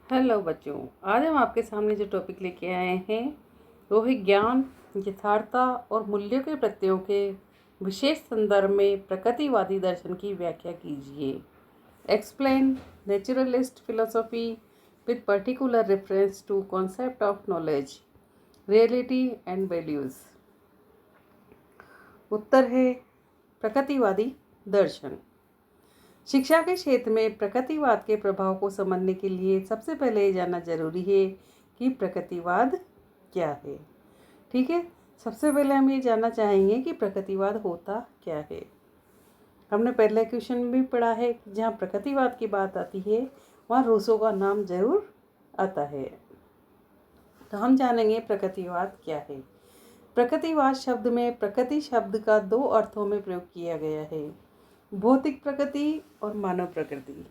Hello बच्चों, आज हम आपके सामने जो टॉपिक लेके आए हैं वो है ज्ञान, यथार्थता और मूल्यों के प्रत्ययों के विशेष संदर्भ में प्रकृतिवादी दर्शन की व्याख्या कीजिए। Explain naturalist philosophy with particular reference to concept of knowledge, reality and values. उत्तर है प्रकृतिवादी दर्शन। शिक्षा के क्षेत्र में प्रकृतिवाद के प्रभाव को समझने के लिए सबसे पहले ये जानना जरूरी है कि प्रकृतिवाद क्या है। ठीक है, सबसे पहले हम ये जानना चाहेंगे कि प्रकृतिवाद होता क्या है। हमने पहले क्वेश्चन में भी पढ़ा है कि जहाँ प्रकृतिवाद की बात आती है वहाँ रूसो का नाम जरूर आता है। तो हम जानेंगे प्रकृतिवाद क्या है। प्रकृतिवाद शब्द में प्रकृति शब्द का दो अर्थों में प्रयोग किया गया है, भौतिक प्रकृति और मानव प्रकृति।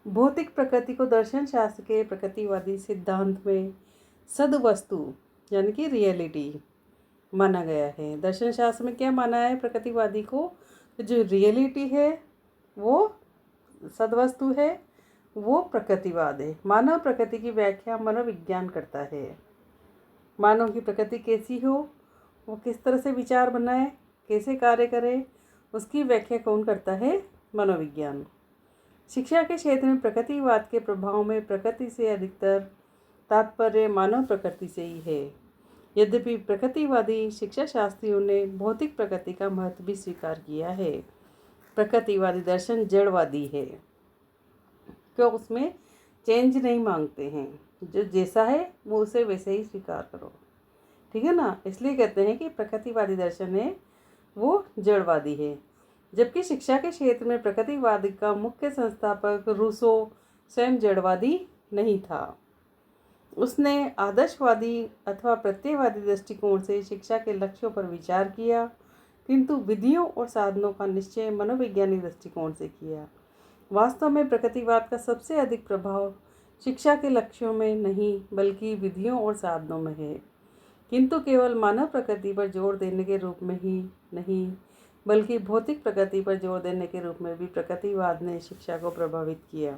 भौतिक प्रकृति को दर्शन शास्त्र के प्रकृतिवादी सिद्धांत में सद्वस्तु यानी कि रियलिटी माना गया है। दर्शन शास्त्र में क्या माना है प्रकृतिवादी को? जो रियलिटी है वो सद्वस्तु है, वो प्रकृतिवाद है। मानव प्रकृति की व्याख्या मनोविज्ञान करता है। मानव की प्रकृति कैसी हो, वो किस तरह से विचार बनाए, कैसे कार्य करे, उसकी व्याख्या कौन करता है? मनोविज्ञान। शिक्षा के क्षेत्र में प्रकृतिवाद के प्रभाव में प्रकृति से अधिकतर तात्पर्य मानव प्रकृति से ही है। यद्यपि प्रकृतिवादी शिक्षा शास्त्रियों ने भौतिक प्रकृति का महत्व भी स्वीकार किया है। प्रकृतिवादी दर्शन जड़वादी है, क्यों उसमें चेंज नहीं मांगते हैं, जो जैसा है वो उसे वैसे ही स्वीकार करो। ठीक है ना, इसलिए कहते हैं कि प्रकृतिवादी दर्शन है वो जड़वादी है। जबकि शिक्षा के क्षेत्र में प्रकृतिवाद का मुख्य संस्थापक रूसो स्वयं जड़वादी नहीं था। उसने आदर्शवादी अथवा प्रत्ययवादी दृष्टिकोण से शिक्षा के लक्ष्यों पर विचार किया, किंतु विधियों और साधनों का निश्चय मनोवैज्ञानिक दृष्टिकोण से किया। वास्तव में प्रकृतिवाद का सबसे अधिक प्रभाव शिक्षा के लक्ष्यों में नहीं बल्कि विधियों और साधनों में है, किंतु केवल मानव प्रकृति पर जोर देने के रूप में ही नहीं बल्कि भौतिक प्रकृति पर जोर देने के रूप में भी प्रकृतिवाद ने शिक्षा को प्रभावित किया।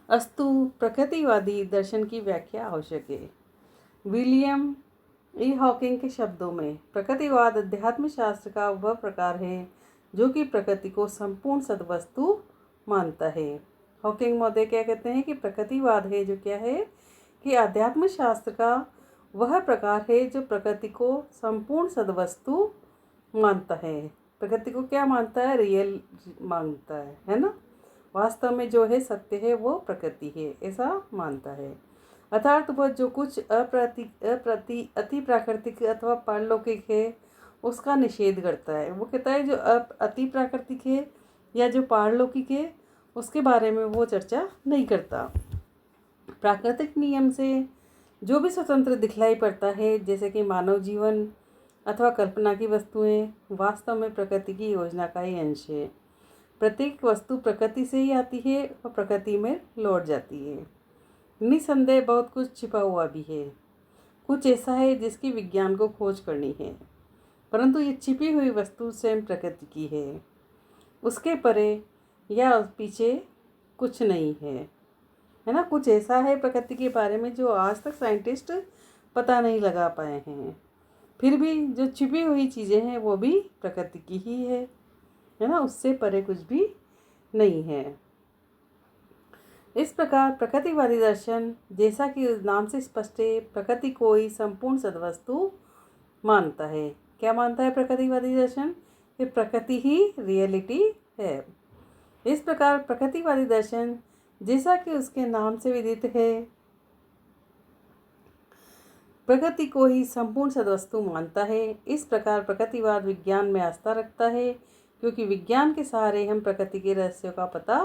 अस्तु प्रकृतिवादी दर्शन की व्याख्या आवश्यक है। विलियम ई हॉकिंग के शब्दों में प्रकृतिवाद अध्यात्म शास्त्र का वह प्रकार है जो कि प्रकृति को संपूर्ण सद्वस्तु मानता है। हॉकिंग महोदय क्या कहते हैं कि प्रकृतिवाद है जो क्या है कि अध्यात्म शास्त्र का वह प्रकार है जो प्रकृति को संपूर्ण सद्वस्तु मानता है। प्रकृति को क्या मानता है? रियल मानता है ना। वास्तव में जो है सत्य है वो प्रकृति है, ऐसा मानता है। अर्थात वह जो कुछ अति प्राकृतिक अथवा पारलौकिक है उसका निषेध करता है। वो कहता है जो अति प्राकृतिक है या जो पारलौकिक है उसके बारे में वो चर्चा नहीं करता। प्राकृतिक नियम से जो भी स्वतंत्र दिखलाई पड़ता है, जैसे कि मानव जीवन अथवा कल्पना की वस्तुएं, वास्तव में प्रकृति की योजना का ही अंश है। प्रत्येक वस्तु प्रकृति से ही आती है और प्रकृति में लौट जाती है। निसंदेह बहुत कुछ छिपा हुआ भी है। कुछ ऐसा है जिसकी विज्ञान को खोज करनी है, परंतु ये छिपी हुई वस्तु स्वयं प्रकृति की है। उसके परे या पीछे कुछ नहीं है ना। कुछ ऐसा है प्रकृति के बारे में जो आज तक साइंटिस्ट पता नहीं लगा पाए हैं। फिर भी जो छिपी हुई चीज़ें हैं वो भी प्रकृति की ही है ना, उससे परे कुछ भी नहीं है। इस प्रकार प्रकृतिवादी दर्शन, जैसा कि नाम से स्पष्ट है, प्रकृति को ही संपूर्ण सद्वस्तु मानता है। क्या मानता है प्रकृतिवादी दर्शन? कि प्रकृति ही रियलिटी है। इस प्रकार प्रकृतिवादी दर्शन, जैसा कि उसके नाम से विदित है, प्रकृति को ही संपूर्ण सद्वस्तु मानता है। इस प्रकार प्रकृतिवाद विज्ञान में आस्था रखता है, क्योंकि विज्ञान के सहारे हम प्रकृति के रहस्यों का पता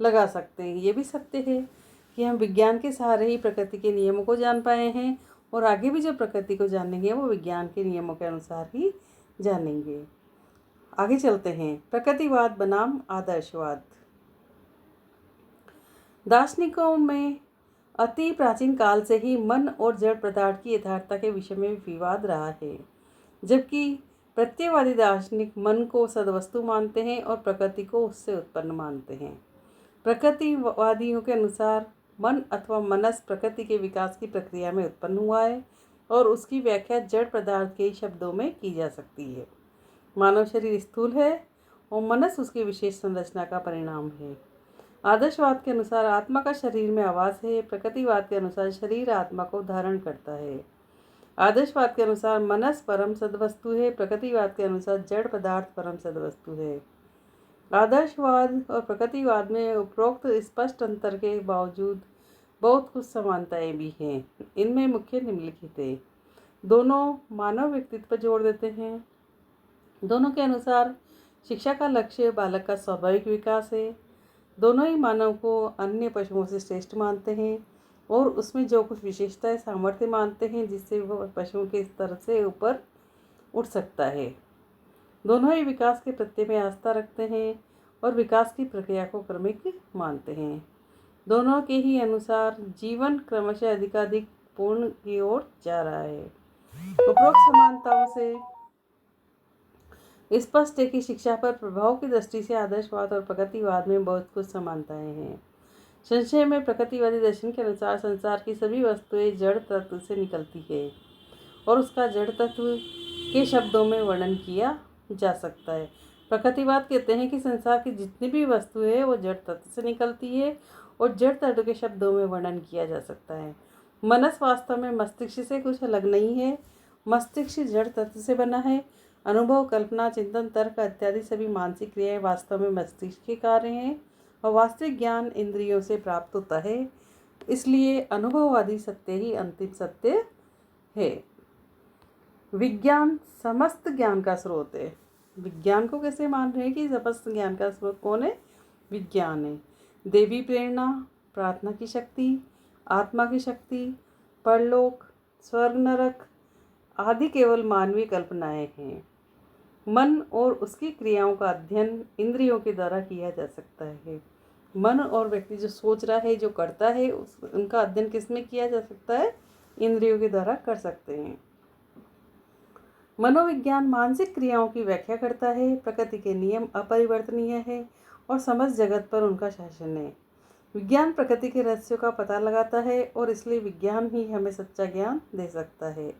लगा सकते हैं। ये भी सत्य है कि हम विज्ञान के सहारे ही प्रकृति के नियमों को जान पाए हैं और आगे भी जो प्रकृति को जानेंगे वो विज्ञान के नियमों के अनुसार ही जानेंगे। आगे चलते हैं। प्रकृतिवाद बनाम आदर्शवाद। दार्शनिकों में अति प्राचीन काल से ही मन और जड़ पदार्थ की यथार्थता के विषय में विवाद रहा है, जबकि प्रत्ययवादी दार्शनिक मन को सद्वस्तु मानते हैं और प्रकृति को उससे उत्पन्न मानते हैं। प्रकृतिवादियों के अनुसार मन अथवा मनस प्रकृति के विकास की प्रक्रिया में उत्पन्न हुआ है और उसकी व्याख्या जड़ पदार्थ के शब्दों में की जा सकती है। मानव शरीर स्थूल है और मनस उसकी विशेष संरचना का परिणाम है। आदर्शवाद के अनुसार आत्मा का शरीर में आवास है, प्रकृतिवाद के अनुसार शरीर आत्मा को धारण करता है। आदर्शवाद के अनुसार मनस परम सद्वस्तु है, प्रकृतिवाद के अनुसार जड़ पदार्थ परम सद्वस्तु है। आदर्शवाद और प्रकृतिवाद में उपरोक्त स्पष्ट अंतर के बावजूद बहुत कुछ समानताएं भी हैं। इनमें मुख्य निम्नलिखित है। दोनों मानव व्यक्तित्व पर जोर देते हैं। दोनों के अनुसार शिक्षा का लक्ष्य बालक का स्वाभाविक विकास है। दोनों ही मानव को अन्य पशुओं से श्रेष्ठ मानते हैं और उसमें जो कुछ विशेषताएं सामर्थ्य मानते हैं जिससे वह पशुओं के स्तर से ऊपर उठ सकता है। दोनों ही विकास के प्रत्यय में आस्था रखते हैं और विकास की प्रक्रिया को क्रमिक मानते हैं। दोनों के ही अनुसार जीवन क्रमशः अधिकाधिक पूर्ण की ओर जा रहा है। उपरोक्त समानताओं से स्पष्ट है कि शिक्षा पर प्रभाव की दृष्टि से आदर्शवाद और प्रकृतिवाद में बहुत कुछ समानताएं हैं। संशय में प्रकृतिवादी दर्शन के अनुसार संसार की सभी वस्तुएं जड़ तत्व से निकलती है और उसका जड़ तत्व के शब्दों में वर्णन किया जा सकता है। प्रकृतिवाद कहते हैं कि संसार की जितनी भी वस्तुएं है वो जड़ तत्व से निकलती है और जड़ तत्व के शब्दों में वर्णन किया जा सकता है। मनस वास्तव में मस्तिष्क से कुछ अलग नहीं है। मस्तिष्क जड़ तत्व से बना है। अनुभव, कल्पना, चिंतन, तर्क इत्यादि सभी मानसिक क्रियाएं वास्तव में मस्तिष्क के कार्य हैं और वास्तविक ज्ञान इंद्रियों से प्राप्त होता है। इसलिए अनुभववादी सत्य ही अंतिम सत्य है। विज्ञान समस्त ज्ञान का स्रोत है। विज्ञान को कैसे मान रहे हैं कि समस्त ज्ञान का स्रोत कौन है? विज्ञान है। देवी प्रेरणा, प्रार्थना की शक्ति, आत्मा की शक्ति, परलोक, स्वर्ग, नरक आदि केवल मानवीय कल्पनाएं हैं। मन और उसकी क्रियाओं का अध्ययन इंद्रियों के द्वारा किया जा सकता है। मन और व्यक्ति जो सोच रहा है, जो करता है, उनका अध्ययन किस में किया जा सकता है? इंद्रियों के द्वारा कर सकते हैं। मनोविज्ञान मानसिक क्रियाओं की व्याख्या करता है। प्रकृति के नियम अपरिवर्तनीय है और समस्त जगत पर उनका शासन है। विज्ञान प्रकृति के रहस्यों का पता लगाता है और इसलिए विज्ञान ही हमें सच्चा ज्ञान दे सकता है।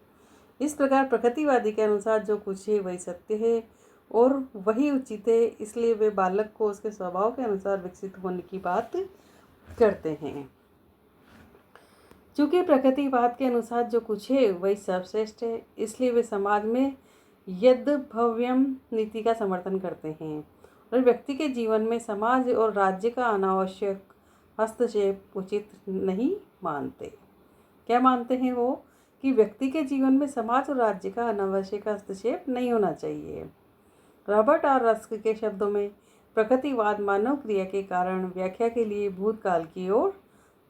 इस प्रकार प्रकृतिवादी के अनुसार जो कुछ है वही सत्य है और वही उचित है। इसलिए वे बालक को उसके स्वभाव के अनुसार विकसित होने की बात करते हैं। चूँकि प्रकृतिवाद के अनुसार जो कुछ है वही सर्वश्रेष्ठ है, इसलिए वे समाज में यद्भव्यम नीति का समर्थन करते हैं और व्यक्ति के जीवन में समाज और राज्य का अनावश्यक हस्तक्षेप उचित नहीं मानते। क्या मानते हैं वो? कि व्यक्ति के जीवन में समाज और राज्य का अनावश्यक हस्तक्षेप नहीं होना चाहिए। रॉबर्ट आर रस्क के शब्दों में प्रकृतिवाद मानव क्रिया के कारण व्याख्या के लिए भूतकाल की ओर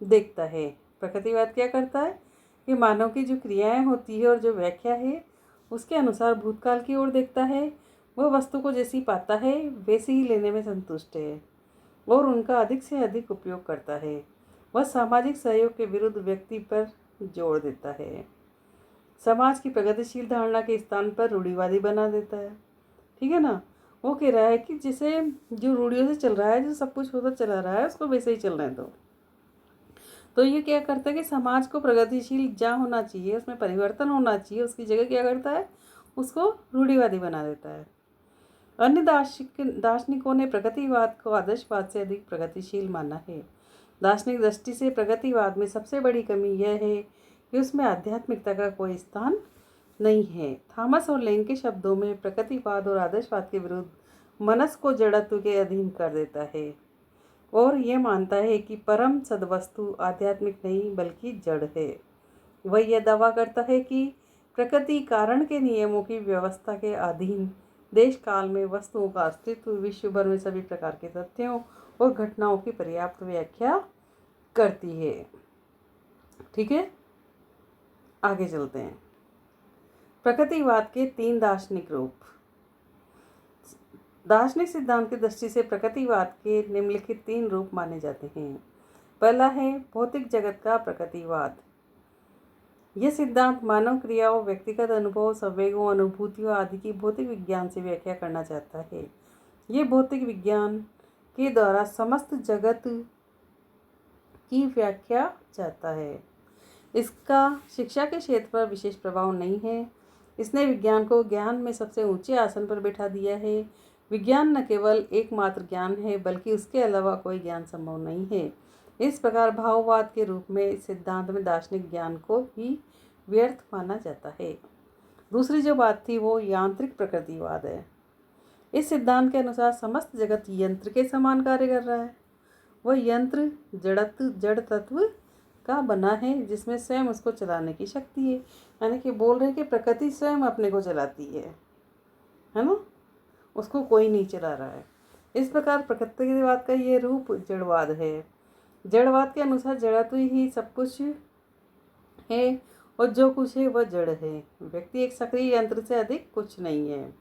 देखता है। प्रकृतिवाद क्या करता है कि मानव की जो क्रियाएं होती है और जो व्याख्या है उसके अनुसार भूतकाल की ओर देखता है। वह वस्तु को जैसी पाता है वैसे ही लेने में संतुष्ट है और उनका अधिक से अधिक उपयोग करता है। वह सामाजिक सहयोग के विरुद्ध व्यक्ति पर जोर देता है। समाज की प्रगतिशील धारणा के स्थान पर रूढ़िवादी बना देता है। ठीक है ना? वो कह रहा है कि जिसे जो रूढ़ियों से चल रहा है, जो सब कुछ होता चला रहा है, उसको वैसे ही चलने दो। तो ये क्या करता है कि समाज को प्रगतिशील जहाँ होना चाहिए, उसमें परिवर्तन होना चाहिए, उसकी जगह क्या करता है? उसको रूढ़िवादी बना देता है। अन्य दार्शनिकों ने प्रगतिवाद को आदर्शवाद से अधिक प्रगतिशील माना है। दार्शनिक दृष्टि से प्रगतिवाद में सबसे बड़ी कमी यह है कि उसमें आध्यात्मिकता का कोई स्थान नहीं है। थॉमस और लेंग के शब्दों में प्रगतिवाद और आदर्शवाद के विरुद्ध मनस को जड़त्व के अधीन कर देता है और यह मानता है कि परम सद्वस्तु आध्यात्मिक नहीं बल्कि जड़ है। वह यह दावा करता है कि प्रकृति कारण के नियमों की व्यवस्था के अधीन देश काल में वस्तुओं का अस्तित्व विश्व भर में सभी प्रकार के तथ्यों और घटनाओं की पर्याप्त व्याख्या करती है। ठीक है, आगे चलते हैं। प्रकृतिवाद के 3 दार्शनिक रूप। दार्शनिक सिद्धांत की दृष्टि से प्रकृतिवाद के निम्नलिखित 3 रूप माने जाते हैं। पहला है भौतिक जगत का प्रकृतिवाद। यह सिद्धांत मानव क्रियाओं, व्यक्तिगत अनुभव, संवेगों, अनुभूतियों आदि की भौतिक विज्ञान से व्याख्या करना चाहता है। यह भौतिक विज्ञान के द्वारा समस्त जगत की व्याख्या जाता है। इसका शिक्षा के क्षेत्र पर विशेष प्रभाव नहीं है। इसने विज्ञान को ज्ञान में सबसे ऊंचे आसन पर बैठा दिया है। विज्ञान न केवल एकमात्र ज्ञान है, बल्कि उसके अलावा कोई ज्ञान संभव नहीं है। इस प्रकार भाववाद के रूप में इस सिद्धांत में दार्शनिक ज्ञान को भी व्यर्थ माना जाता है। दूसरी जो बात थी वो यांत्रिक प्रकृतिवाद है। इस सिद्धांत के अनुसार समस्त जगत यंत्र के समान कार्य कर रहा है। वह यंत्र जड़ तत्व का बना है, जिसमें स्वयं उसको चलाने की शक्ति है। यानी कि बोल रहे हैं कि प्रकृति स्वयं अपने को चलाती है ना, उसको कोई नहीं चला रहा है। इस प्रकार प्रकृतिवाद का ये रूप जड़वाद है। जड़वाद के अनुसार जड़त्व ही सब कुछ है और जो कुछ है वह जड़ है। व्यक्ति एक सक्रिय यंत्र से अधिक कुछ नहीं है।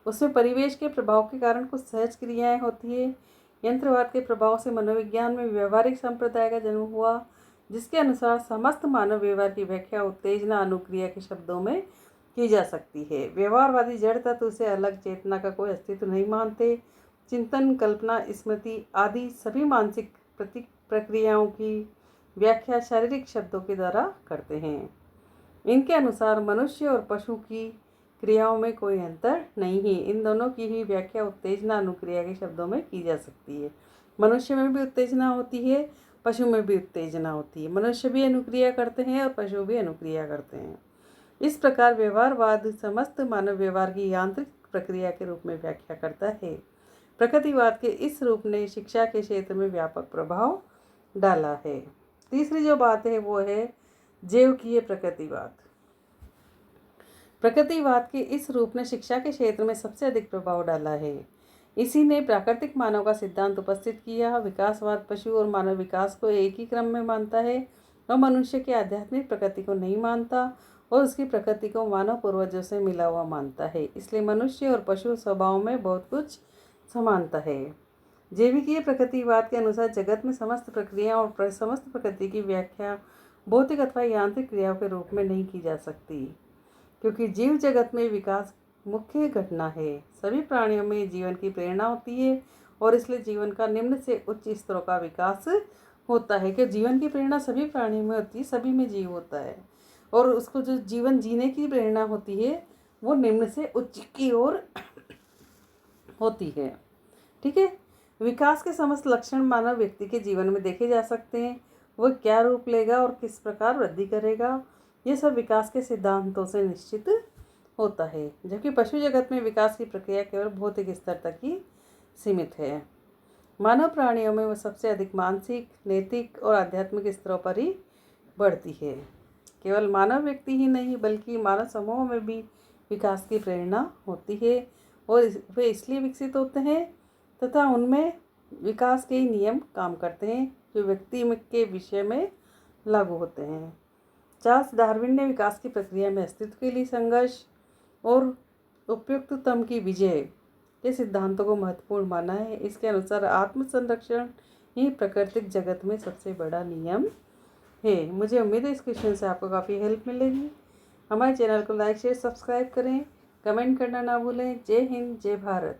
उसमें परिवेश के प्रभाव के कारण कुछ सहज क्रियाएं होती है। यंत्रवाद के प्रभाव से मनोविज्ञान में व्यवहारिक संप्रदाय का जन्म हुआ, जिसके अनुसार समस्त मानव व्यवहार की व्याख्या उत्तेजना अनुक्रिया के शब्दों में की जा सकती है। व्यवहारवादी जड़ तत्व से अलग चेतना का कोई अस्तित्व नहीं मानते। चिंतन, कल्पना, स्मृति आदि सभी मानसिक प्रक्रियाओं की व्याख्या शारीरिक शब्दों के द्वारा करते हैं। इनके अनुसार मनुष्य और पशु की क्रियाओं में कोई अंतर नहीं है। इन दोनों की ही व्याख्या उत्तेजना अनुक्रिया के शब्दों में की जा सकती है। मनुष्य में भी उत्तेजना होती है, पशु में भी उत्तेजना होती है। मनुष्य भी अनुक्रिया करते हैं और पशु भी अनुक्रिया करते हैं। इस प्रकार व्यवहारवाद समस्त मानव व्यवहार की यांत्रिक प्रक्रिया के रूप में व्याख्या करता है। प्रकृतिवाद के इस रूप ने शिक्षा के क्षेत्र में व्यापक प्रभाव डाला है। तीसरी जो बात है वो है जैविकीय प्रकृतिवाद। प्रकृतिवाद के इस रूप ने शिक्षा के क्षेत्र में सबसे अधिक प्रभाव डाला है। इसी ने प्राकृतिक मानव का सिद्धांत उपस्थित किया। विकासवाद पशु और मानव विकास को एक ही क्रम में मानता है और मनुष्य की आध्यात्मिक प्रकृति को नहीं मानता और उसकी प्रकृति को मानव पूर्वजों से मिला हुआ मानता है। इसलिए मनुष्य और पशु स्वभाव में बहुत कुछ समानता है। जैविकीय प्रकृतिवाद के अनुसार जगत में समस्त प्रक्रिया और समस्त प्रकृति की व्याख्या भौतिक अथवा यांत्रिक क्रियाओं के रूप में नहीं की जा सकती, क्योंकि जीव जगत में विकास मुख्य घटना है। सभी प्राणियों में जीवन की प्रेरणा होती है और इसलिए जीवन का निम्न से उच्च स्तरों का विकास होता है। कि जीवन की प्रेरणा सभी प्राणियों में होती है, सभी में जीव होता है और उसको जो जीवन जीने की प्रेरणा होती है वो निम्न से उच्च की ओर होती है। ठीक है। विकास के समस्त लक्षण मानव व्यक्ति के जीवन में देखे जा सकते हैं। वह क्या रूप लेगा और किस प्रकार वृद्धि करेगा, ये सब विकास के सिद्धांतों से निश्चित होता है। जबकि पशु जगत में विकास की प्रक्रिया केवल भौतिक स्तर तक ही सीमित है। मानव प्राणियों में वह सबसे अधिक मानसिक, नैतिक और आध्यात्मिक स्तरों पर ही बढ़ती है। केवल मानव व्यक्ति ही नहीं बल्कि मानव समूह में भी विकास की प्रेरणा होती है और वे इसलिए विकसित होते हैं तथा उनमें विकास के ही नियम काम करते हैं जो व्यक्ति के विषय में लागू होते हैं। चार्ल्स डार्विन ने विकास की प्रक्रिया में अस्तित्व के लिए संघर्ष और उपयुक्ततम की विजय के सिद्धांतों को महत्वपूर्ण माना है। इसके अनुसार आत्म संरक्षण ही प्राकृतिक जगत में सबसे बड़ा नियम है। मुझे उम्मीद है इस क्वेश्चन से आपको काफ़ी हेल्प मिलेगी। हमारे चैनल को लाइक शेयर सब्सक्राइब करें, कमेंट करना ना भूलें। जय हिंद, जय भारत।